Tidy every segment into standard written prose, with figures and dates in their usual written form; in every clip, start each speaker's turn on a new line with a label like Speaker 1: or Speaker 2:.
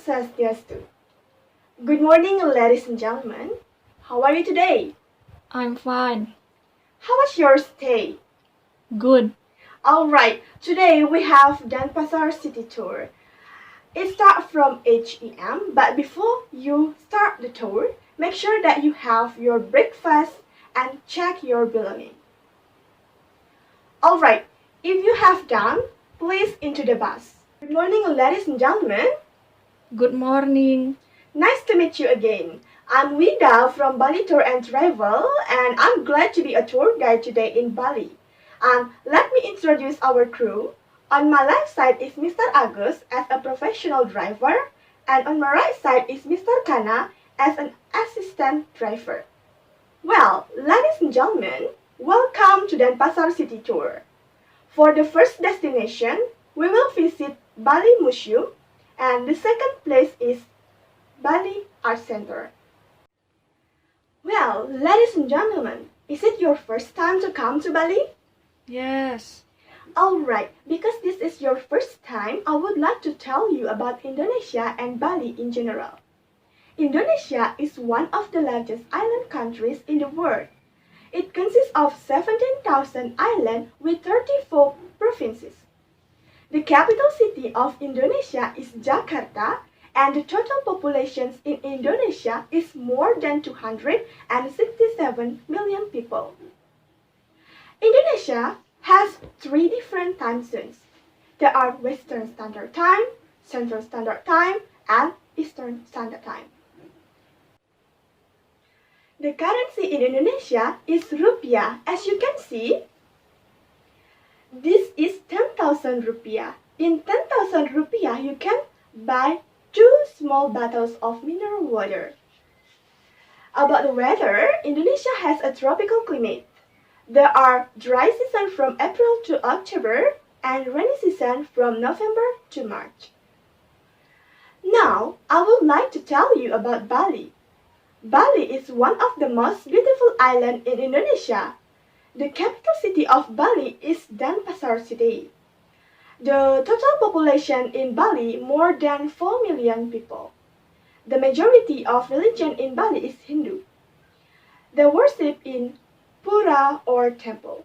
Speaker 1: Says yes to. Good morning, ladies and gentlemen. How are you today?
Speaker 2: I'm fine.
Speaker 1: How was your stay?
Speaker 2: Good.
Speaker 1: Alright, today we have Denpasar city tour. It starts from 8 a.m. But before you start the tour, make sure that you have your breakfast and check your belongings. Alright, if you have done, please into the bus. Good morning, ladies and gentlemen.
Speaker 2: Good morning.
Speaker 1: Nice to meet you again. I'm Wida from Bali Tour and Travel, and I'm glad to be a tour guide today in Bali. And let me introduce our crew. On my left side is Mr. Agus as a professional driver, and on my right side is Mr. Kana as an assistant driver. Well, ladies and gentlemen, welcome to Denpasar City Tour. For the first destination, we will visit Bali Museum, and the second place is Bali Art Center. Well, ladies and gentlemen, is it your first time to come to Bali?
Speaker 2: Yes.
Speaker 1: Alright, because this is your first time, I would like to tell you about Indonesia and Bali in general. Indonesia is one of the largest island countries in the world. It consists of 17,000 islands with 34 provinces. The capital city of Indonesia is Jakarta, and the total population in Indonesia is more than 267 million people. Indonesia has 3 different time zones. There are Western Standard Time, Central Standard Time, and Eastern Standard Time. The currency in Indonesia is rupiah. As you can see, this is 10,000 rupiah. In 10,000 rupiah, you can buy 2 small bottles of mineral water. About the weather, Indonesia has a tropical climate. There are dry season from April to October and rainy season from November to March. Now, I would like to tell you about Bali. Bali is one of the most beautiful islands in Indonesia. The capital city of Bali is Denpasar city. The total population in Bali more than 4 million people. The majority of religion in Bali is Hindu. They worship in pura or temple.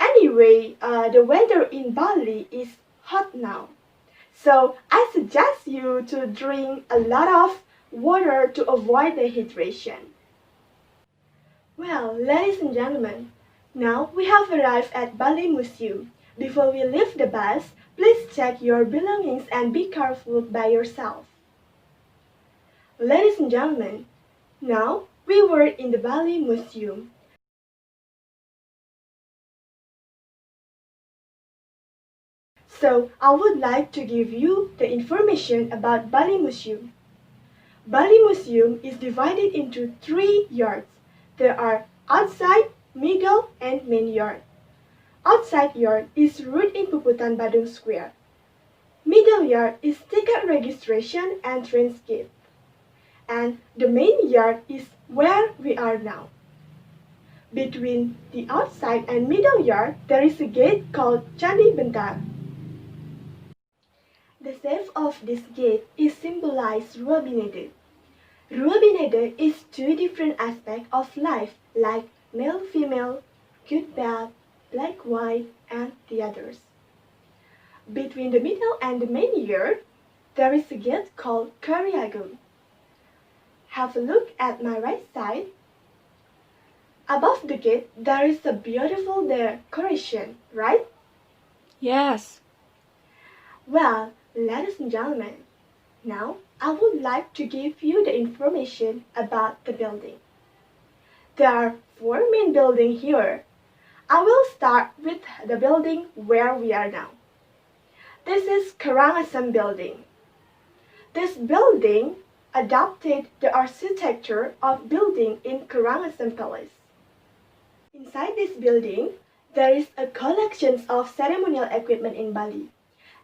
Speaker 1: Anyway, the weather in Bali is hot now. So I suggest you to drink a lot of water to avoid dehydration. Well, ladies and gentlemen, now we have arrived at Bali Museum. Before we leave the bus, please check your belongings and be careful by yourself. Ladies and gentlemen, now we were in the Bali Museum. So I would like to give you the information about Bali Museum. Bali Museum is divided into 3 yards. There are outside, middle, and main yard. Outside yard is Route in Puputan Badung Square. Middle yard is ticket registration entrance gate. And the main yard is where we are now. Between the outside and middle yard, there is a gate called Candi Bentar. The shape of this gate is symbolized Rua Binede. Rua Binede is 2 different aspects of life like male-female, good bad, black-white, and the others. Between the middle and the main yard, there is a gate called Kariagung. Have a look at my right side. Above the gate, there is a beautiful decoration, right?
Speaker 2: Yes.
Speaker 1: Well, ladies and gentlemen, now I would like to give you the information about the building. There are 4 main buildings here. I will start with the building where we are now. This is Karangasem building. This building adopted the architecture of building in Karangasem Palace. Inside this building, there is a collection of ceremonial equipment in Bali.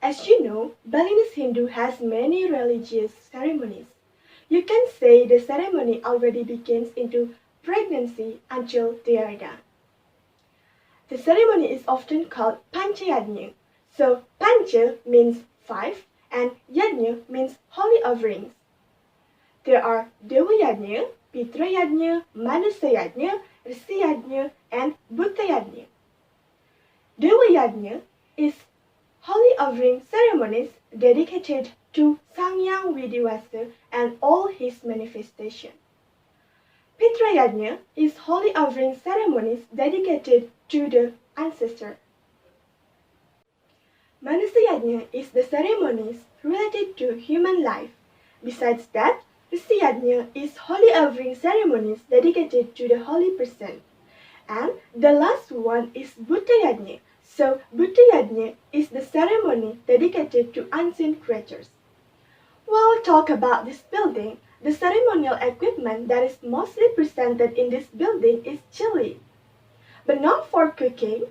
Speaker 1: As you know, Balinese Hindu has many religious ceremonies. You can say the ceremony already begins into pregnancy until they are done. The ceremony is often called Panchayajna. So Pancha means 5 and Yajna means holy offerings. There are Devayajna, Pitrayajna, Manusayajna, Rishiyajna, and Bhuttayajna. Devayajna is holy offering ceremonies dedicated to Samyang Vidivasa and all his manifestations. Pitrayajna is holy offering ceremonies dedicated to the ancestor. Manusayajna is the ceremonies related to human life. Besides that, Rishiyajna is holy offering ceremonies dedicated to the holy person. And the last one is Bhuttayajna. So Bhuttayajna is the ceremony dedicated to ancient creatures. We'll talk about this building. The ceremonial equipment that is mostly presented in this building is chili. But not for cooking.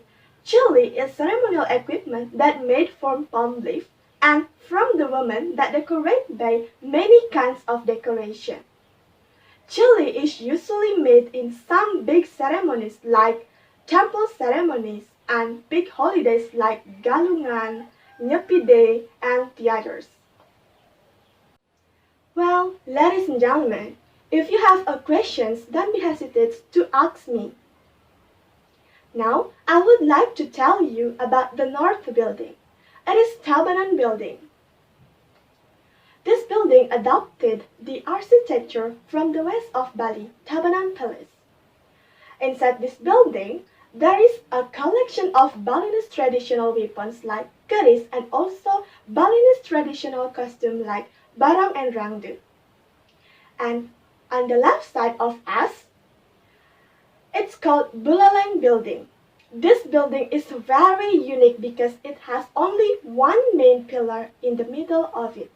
Speaker 1: Chili is ceremonial equipment that made from palm leaf and from the women that decorate by many kinds of decoration. Chili is usually made in some big ceremonies like temple ceremonies and big holidays like Galungan, Nyepi Day, and the others. Well, ladies and gentlemen, if you have a questions, don't be hesitant to ask me. Now, I would like to tell you about the North Building. It is Tabanan Building. This building adopted the architecture from the west of Bali, Tabanan Palace. Inside this building, there is a collection of Balinese traditional weapons like keris and also Balinese traditional costume like barang and rangdu. And on the left side of us, it's called Buleleng Building. This building is very unique because it has only one main pillar in the middle of it.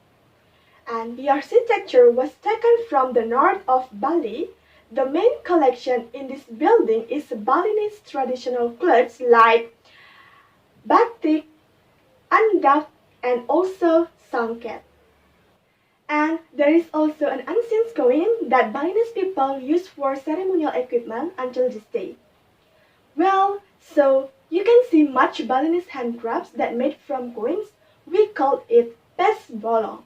Speaker 1: And the architecture was taken from the north of Bali. The main collection in this building is Balinese traditional clothes like batik, andak, and also sangket. And there is also an ancient coin that Balinese people use for ceremonial equipment until this day. Well, so you can see much Balinese handcrafts that made from coins. We call it pes bolong.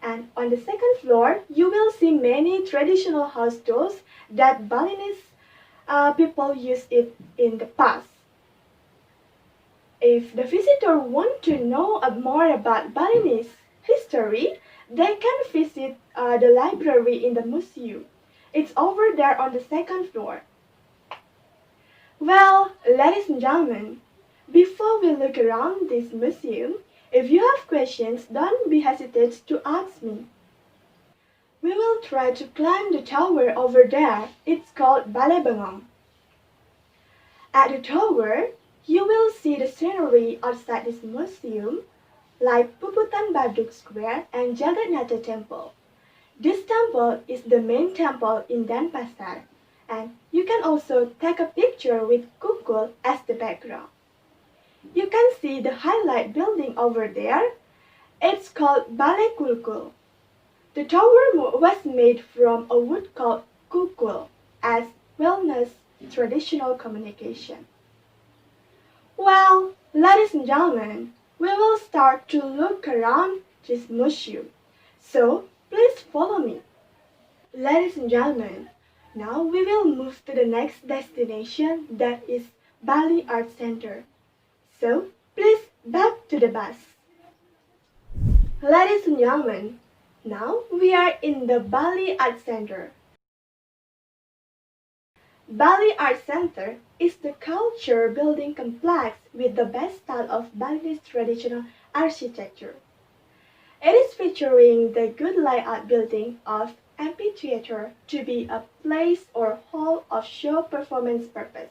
Speaker 1: And on the second floor, you will see many traditional house tools that Balinese people used it in the past. If the visitor want to know more about Balinese history, they can visit the library in the museum. It's over there on the second floor. Well, ladies and gentlemen, before we look around this museum, if you have questions, don't be hesitant to ask me. We will try to climb the tower over there. It's called Balai Bengong. At the tower, you will see the scenery outside this museum, like Puputan Baduk Square and Jagatnatha Temple. This temple is the main temple in Denpasar, and you can also take a picture with Kukul as the background. You can see the highlight building over there. It's called Balai Kulkul. The tower was made from a wood called Kukul as wellness traditional communication. Well, ladies and gentlemen, we will start to look around this museum. So, please follow me. Ladies and gentlemen, now we will move to the next destination, that is Bali Art Center. So, please back to the bus. Ladies and gentlemen, now we are in the Bali Art Center. Bali Art Center is the culture building complex with the best style of Balinese traditional architecture. It is featuring the good layout building of amphitheater to be a place or hall of show performance purpose.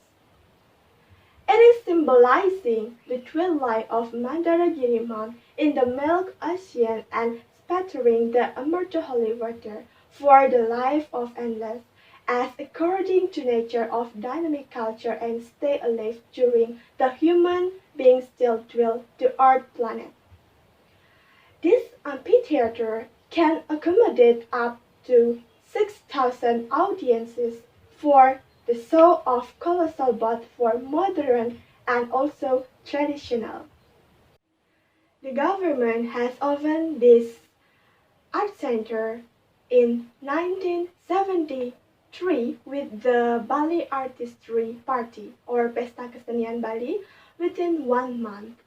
Speaker 1: It is symbolizing the twilight of Mandaragiri Mount in the Milk Ocean and spattering the Amrita holy water for the life of endless, as according to nature of dynamic culture and stay alive during the human beings still dwell the Earth planet. This amphitheater can accommodate up to 6,000 audiences for the show of colossal both for modern and also traditional. The government has opened this art center in 1973 with the Bali Artistry Party or Pesta Kesenian Bali within 1 month.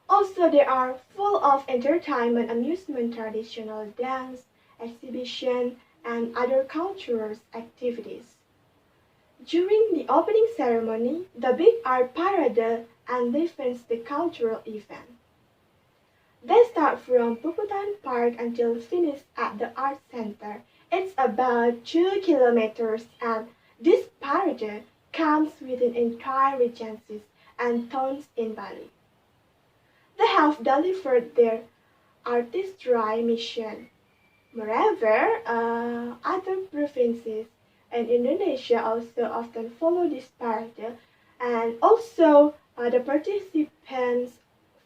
Speaker 1: Also, they are full of entertainment, amusement, traditional dance, exhibition, and other cultural activities. During the opening ceremony, the big art parade enlivens the cultural event. They start from Puputan Park until finish at the Art Center. It's about 2 kilometers and this parade comes within entire regencies and towns in Bali. They have delivered their artistry mission. Moreover, other provinces in Indonesia also often follow this parade, and also the participants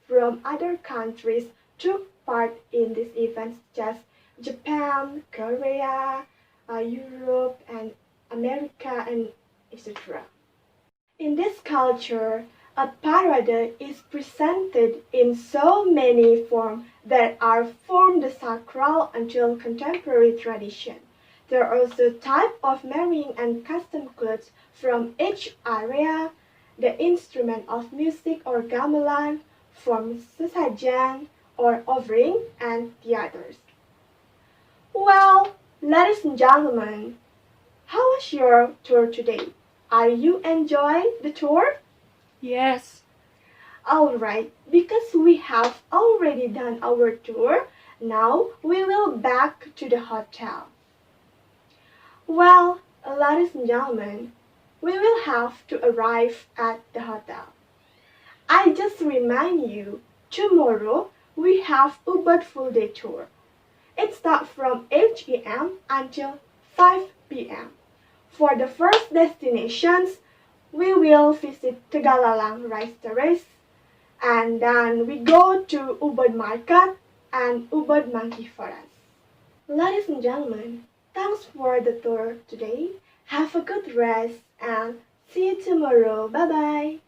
Speaker 1: from other countries took part in these events, such as Japan, Korea, Europe, and America, and etc. In this culture, a parade is presented in so many forms that are from the sacral until contemporary tradition. There are also types of marrying and custom clothes from each area, the instrument of music or gamelan, from sesajan or offering, and the others. Well, ladies and gentlemen, how was your tour today? Are you enjoying the tour?
Speaker 2: Yes.
Speaker 1: Alright, because we have already done our tour, now we will back to the hotel. Well, ladies and gentlemen, we will have to arrive at the hotel. I just remind you, tomorrow we have Ubud full day tour. It starts from 8 a.m. until 5 p.m. For the first destinations, we will visit Tegalalang Rice Terrace, and then we go to Ubud Market and Ubud Monkey Forest. Ladies and gentlemen, thanks for the tour today. Have a good rest and see you tomorrow. Bye bye.